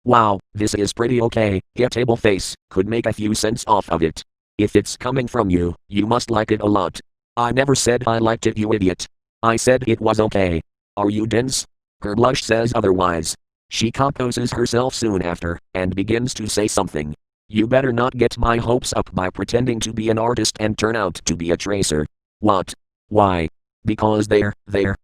Wow, this is pretty okay. Get table face, could make a few cents off of it. If it's coming from you, you must like it a lot. I never said I liked it, you idiot. I said it was okay. Are you dense? Her blush says otherwise. She composes herself soon after, and begins to say something. You better not get my hopes up by pretending to be an artist and turn out to be a tracer. What? Why? Because there,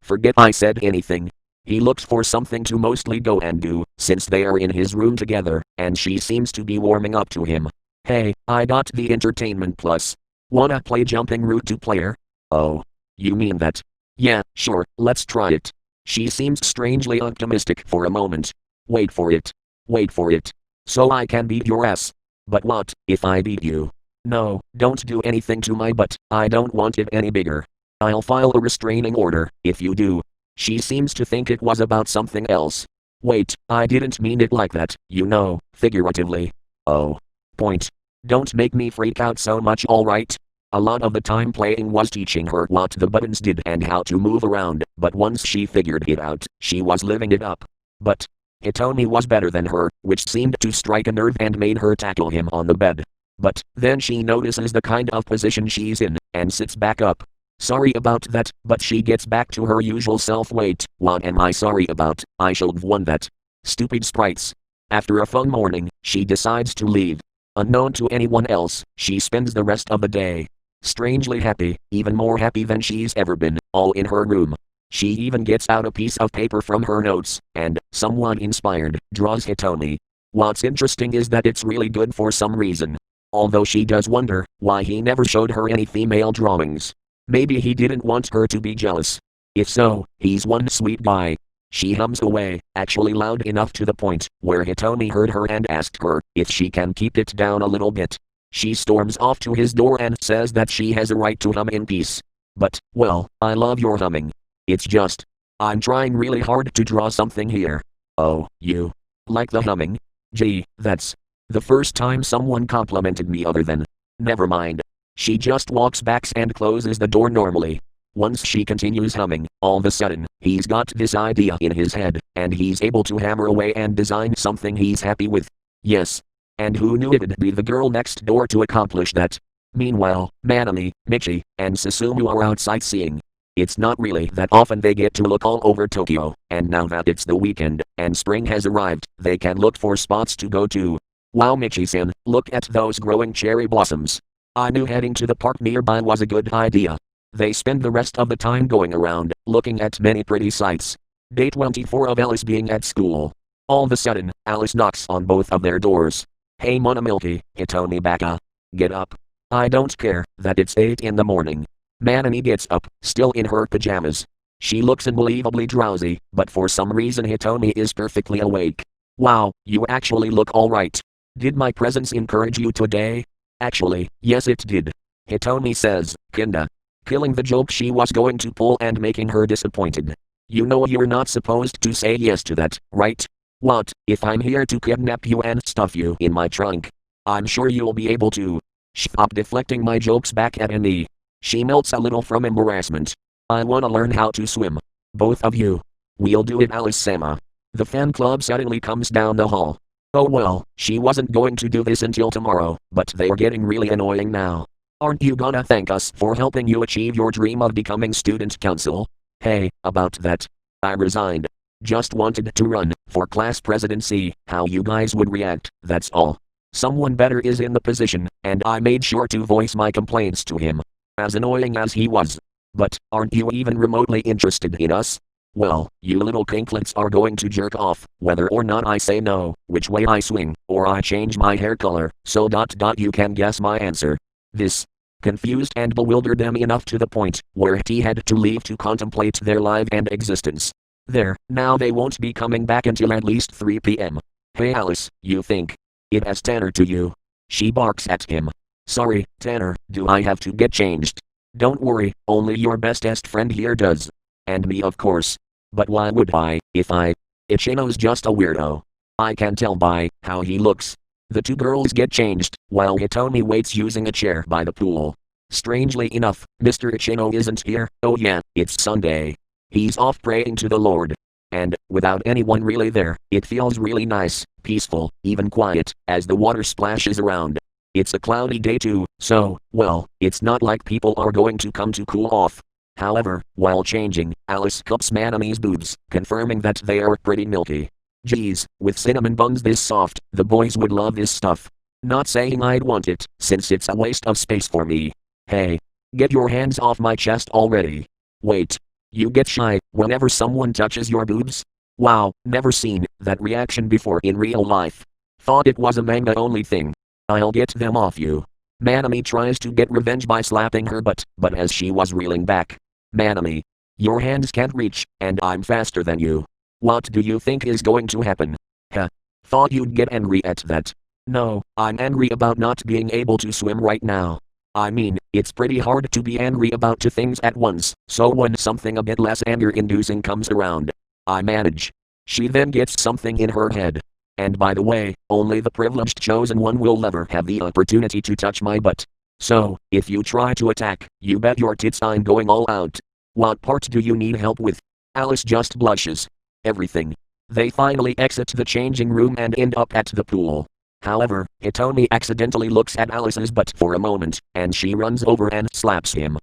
forget I said anything. He looks for something to mostly go and do, since they are in his room together, and she seems to be warming up to him. Hey, I got the entertainment plus. Wanna play jumping root to player? Oh. You mean that? Yeah, sure, let's try it. She seems strangely optimistic for a moment. Wait for it. Wait for it. So I can beat your ass. But what, if I beat you? No, don't do anything to my butt, I don't want it any bigger. I'll file a restraining order, if you do. She seems to think it was about something else. Wait, I didn't mean it like that, you know, figuratively. Oh. Point. Don't make me freak out so much, alright? A lot of the time playing was teaching her what the buttons did and how to move around, but once she figured it out, she was living it up. But Hitomi was better than her, which seemed to strike a nerve and made her tackle him on the bed. But then she notices the kind of position she's in, and sits back up. Sorry about that, but she gets back to her usual self. Wait, what am I sorry about? I should've won that. Stupid sprites. After a fun morning, she decides to leave. Unknown to anyone else, she spends the rest of the day strangely happy, even more happy than she's ever been, all in her room. She even gets out a piece of paper from her notes, and, somewhat inspired, draws Hitomi. What's interesting is that it's really good for some reason. Although she does wonder why he never showed her any female drawings. Maybe he didn't want her to be jealous. If so, he's one sweet guy. She hums away, actually loud enough to the point where Hitomi heard her and asked her if she can keep it down a little bit. She storms off to his door and says that she has a right to hum in peace. But, well, I love your humming. It's just, I'm trying really hard to draw something here. Oh, you like the humming? Gee, that's the first time someone complimented me other than. Never mind. She just walks back and closes the door normally. Once she continues humming, all of a sudden, he's got this idea in his head, and he's able to hammer away and design something he's happy with. Yes. And who knew it'd be the girl next door to accomplish that? Meanwhile, Manami, Michi, and Susumu are out sightseeing. It's not really that often they get to look all over Tokyo, and now that it's the weekend, and spring has arrived, they can look for spots to go to. Wow, Michi-san, look at those growing cherry blossoms. I knew heading to the park nearby was a good idea. They spend the rest of the time going around, looking at many pretty sights. Day 24 of Alice being at school. All of a sudden, Alice knocks on both of their doors. Hey Monomilky, Hitomi Baka. Get up. I don't care that it's 8 in the morning. Manami gets up, still in her pajamas. She looks unbelievably drowsy, but for some reason Hitomi is perfectly awake. Wow, you actually look alright. Did my presence encourage you today? Actually, yes it did. Hitomi says, kinda. Killing the joke she was going to pull and making her disappointed. You know you're not supposed to say yes to that, right? What, if I'm here to kidnap you and stuff you in my trunk? I'm sure you'll be able to. Stop deflecting my jokes back at me. She melts a little from embarrassment. I wanna learn how to swim. Both of you. We'll do it, Alice-sama. The fan club suddenly comes down the hall. Oh well, she wasn't going to do this until tomorrow, but they're getting really annoying now. Aren't you gonna thank us for helping you achieve your dream of becoming student council? Hey, about that. I resigned. Just wanted to run for class presidency, how you guys would react, that's all. Someone better is in the position, and I made sure to voice my complaints to him. As annoying as he was. But, aren't you even remotely interested in us? Well, you little kinklets are going to jerk off, whether or not I say no, which way I swing, or I change my hair color, so you can guess my answer. This confused and bewildered them enough to the point where he had to leave to contemplate their life and existence. There, now they won't be coming back until at least 3 p.m. Hey Alice, you think it as Tanner to you? She barks at him. Sorry, Tanner, do I have to get changed? Don't worry, only your bestest friend here does. And me of course. But why would I, if Ichino's just a weirdo. I can tell by how he looks. The two girls get changed, while Hitomi waits using a chair by the pool. Strangely enough, Mr. Ichino isn't here. Oh yeah, it's Sunday. He's off praying to the Lord. and, without anyone really there, it feels really nice, peaceful, even quiet, as the water splashes around. It's a cloudy day too, so, well, it's not like people are going to come to cool off. However, while changing, Alice cups Manami's boobs, confirming that they are pretty milky. Geez, with cinnamon buns this soft, the boys would love this stuff. Not saying I'd want it, since it's a waste of space for me. Hey, get your hands off my chest already. Wait. You get shy whenever someone touches your boobs? Wow, never seen that reaction before in real life. Thought it was a manga only thing. I'll get them off you. Manami tries to get revenge by slapping her butt, but as she was reeling back. Manami. Your hands can't reach, and I'm faster than you. What do you think is going to happen? Huh. Thought you'd get angry at that. No, I'm angry about not being able to swim right now. I mean, it's pretty hard to be angry about two things at once, so when something a bit less anger-inducing comes around, I manage. She then gets something in her head. And by the way, only the privileged chosen one will ever have the opportunity to touch my butt. So, if you try to attack, you bet your tits I'm going all out. What part do you need help with? Alice just blushes. Everything. They finally exit the changing room and end up at the pool. However, Hitomi accidentally looks at Alice's butt for a moment, and she runs over and slaps him.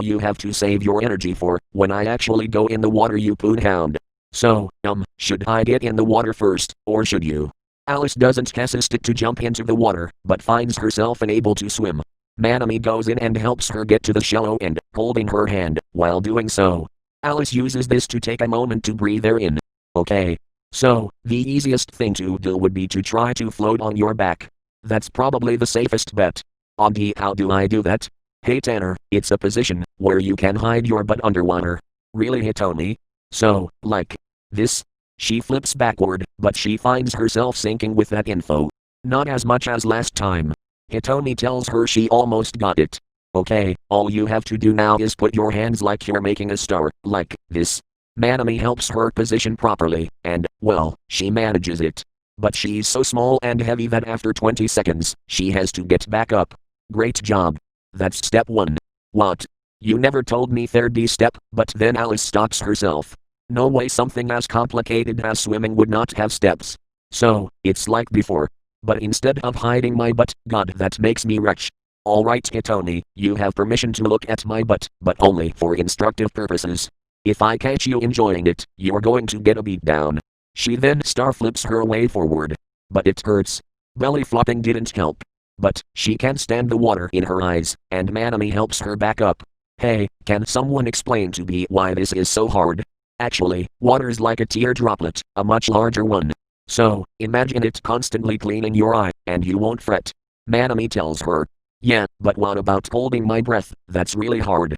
You have to save your energy for when I actually go in the water, you poon hound. So, should I get in the water first, or should you? Alice doesn't hesitate to jump into the water, but finds herself unable to swim. Manami goes in and helps her get to the shallow end, holding her hand. While doing so, Alice uses this to take a moment to breathe air in. Okay. So, the easiest thing to do would be to try to float on your back. That's probably the safest bet. Augie, how do I do that? Hey Tanner, it's a position where you can hide your butt underwater. Really, Hitomi? So, like this? She flips backward, but she finds herself sinking with that info. Not as much as last time. Hitomi tells her she almost got it. Okay, all you have to do now is put your hands like you're making a star, like this. Manami helps her position properly, and, well, she manages it. But she's so small and heavy that after 20 seconds, she has to get back up. Great job. That's step 1. What? You never told me there'd be step, but then Alice stops herself. No way something as complicated as swimming would not have steps. So, it's like before. But instead of hiding my butt, God, that makes me retch. Alright Hitomi, you have permission to look at my butt, but only for instructive purposes. If I catch you enjoying it, you're going to get a beat down. She then star flips her way forward. But it hurts. Belly flopping didn't help. But, she can't stand the water in her eyes, and Manami helps her back up. Hey, can someone explain to me why this is so hard? Actually, water's like a tear droplet, a much larger one. So, imagine it constantly cleaning your eye, and you won't fret. Manami tells her. Yeah, but what about holding my breath? That's really hard.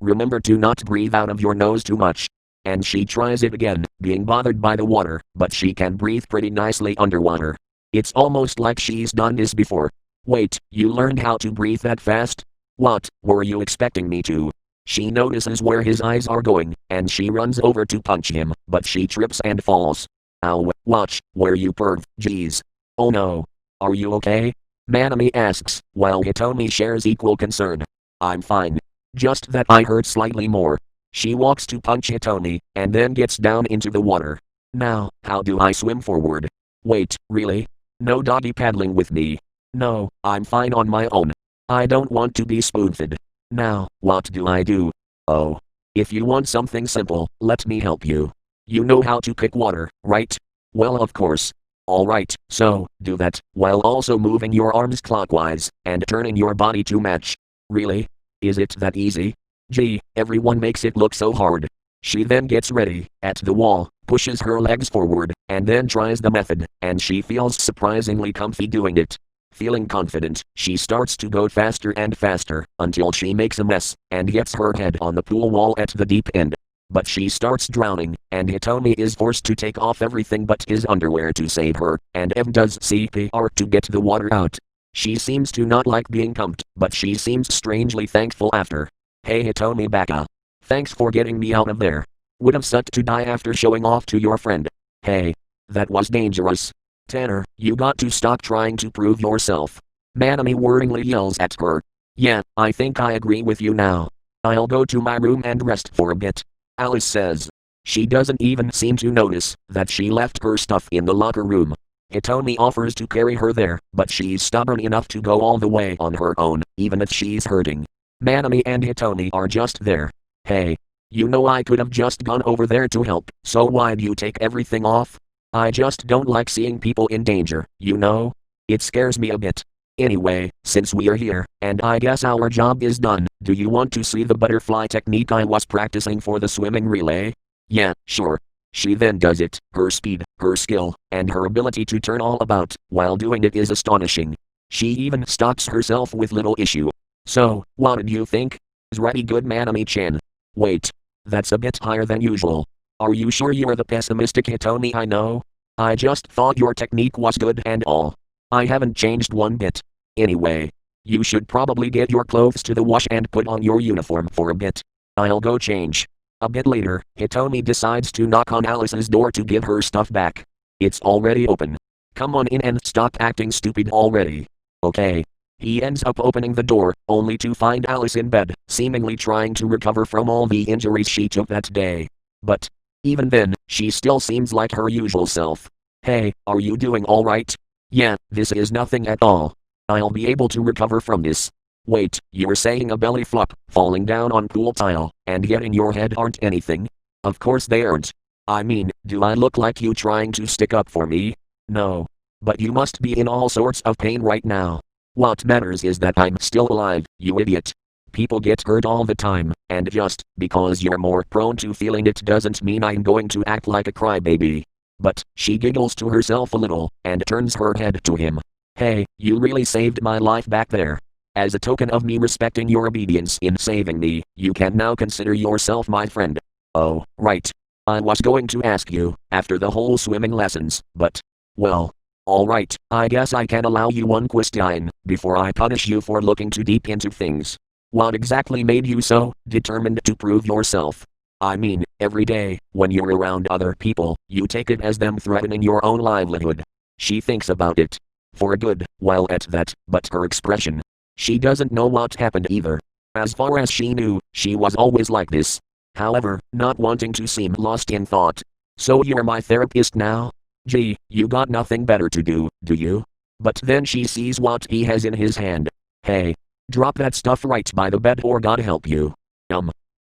Remember to not breathe out of your nose too much. And she tries it again, being bothered by the water, but she can breathe pretty nicely underwater. It's almost like she's done this before. Wait, you learned how to breathe that fast? What, were you expecting me to? She notices where his eyes are going, and she runs over to punch him, but she trips and falls. Ow, watch, where you perv, jeez. Oh no. Are you okay? Manami asks, while Hitomi shares equal concern. I'm fine. Just that I hurt slightly more. She walks to punch Hitomi, and then gets down into the water. Now, how do I swim forward? Wait, really? No doggy paddling with me. No, I'm fine on my own. I don't want to be spoon-fed. Now, what do I do? Oh. If you want something simple, let me help you. You know how to kick water, right? Well, of course. Alright, so, do that, while also moving your arms clockwise, and turning your body to match. Really? Is it that easy? Gee, everyone makes it look so hard. She then gets ready, at the wall, pushes her legs forward, and then tries the method, and she feels surprisingly comfy doing it. Feeling confident, she starts to go faster and faster, until she makes a mess, and hits her head on the pool wall at the deep end. But she starts drowning, and Hitomi is forced to take off everything but his underwear to save her, and Ev does CPR to get the water out. She seems to not like being pumped, but she seems strangely thankful after. Hey Hitomi Baka. Thanks for getting me out of there. Would have sucked to die after showing off to your friend. Hey. That was dangerous. Tanner, you got to stop trying to prove yourself. Manami worryingly yells at her. Yeah, I think I agree with you now. I'll go to my room and rest for a bit. Alice says. She doesn't even seem to notice that she left her stuff in the locker room. Hitomi offers to carry her there, but she's stubborn enough to go all the way on her own, even if she's hurting. Manami and Hitomi are just there. Hey. You know I could have just gone over there to help, so why'd you take everything off? I just don't like seeing people in danger, you know? It scares me a bit. Anyway, since we're here, and I guess our job is done, do you want to see the butterfly technique I was practicing for the swimming relay? Yeah, sure. She then does it. Her speed, her skill, and her ability to turn all about while doing it is astonishing. She even stops herself with little issue. So, what did you think? Is really good, Manami-chan. Wait. That's a bit higher than usual. Are you sure you're the pessimistic Hitomi I know? I just thought your technique was good and all. I haven't changed one bit. Anyway, you should probably get your clothes to the wash and put on your uniform for a bit. I'll go change. A bit later, Hitomi decides to knock on Alice's door to give her stuff back. It's already open. Come on in and stop acting stupid already. Okay. He ends up opening the door, only to find Alice in bed, seemingly trying to recover from all the injuries she took that day. But, even then, she still seems like her usual self. Hey, are you doing alright? Yeah, this is nothing at all. I'll be able to recover from this. Wait, you were saying a belly flop, falling down on pool tile, and getting your head aren't anything? Of course they aren't. I mean, do I look like you trying to stick up for me? No. But you must be in all sorts of pain right now. What matters is that I'm still alive, you idiot. People get hurt all the time, and just because you're more prone to feeling it doesn't mean I'm going to act like a crybaby. But, she giggles to herself a little, and turns her head to him. Hey, you really saved my life back there. As a token of me respecting your obedience in saving me, you can now consider yourself my friend. Oh, right. I was going to ask you, after the whole swimming lessons, but, well. Alright, I guess I can allow you one question, before I punish you for looking too deep into things. What exactly made you so determined to prove yourself? I mean, every day, when you're around other people, you take it as them threatening your own livelihood. She thinks about it. For a good while at that, but her expression. She doesn't know what happened either. As far as she knew, she was always like this. However, not wanting to seem lost in thought. So you're my therapist now? Gee, you got nothing better to do you? But then she sees what he has in his hand. Hey. Drop that stuff right by the bed or God help you.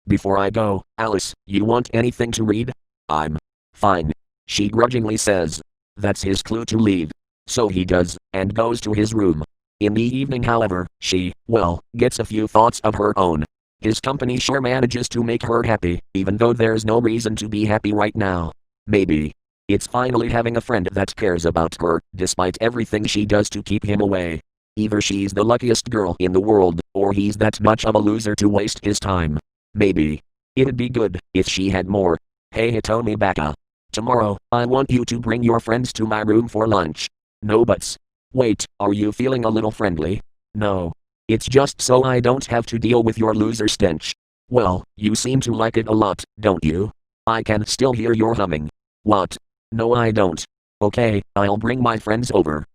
Before I go, Alice, you want anything to read? I'm fine. She grudgingly says. That's his clue to leave. So he does, and goes to his room. In the evening however, she, gets a few thoughts of her own. His company sure manages to make her happy, even though there's no reason to be happy right now. Maybe. It's finally having a friend that cares about her, despite everything she does to keep him away. Either she's the luckiest girl in the world, or he's that much of a loser to waste his time. Maybe. It'd be good if she had more. Hey Hitomi Baka. Tomorrow, I want you to bring your friends to my room for lunch. No buts. Wait, are you feeling a little friendly? No. It's just so I don't have to deal with your loser stench. Well, you seem to like it a lot, don't you? I can still hear your humming. What? No I don't. Okay, I'll bring my friends over.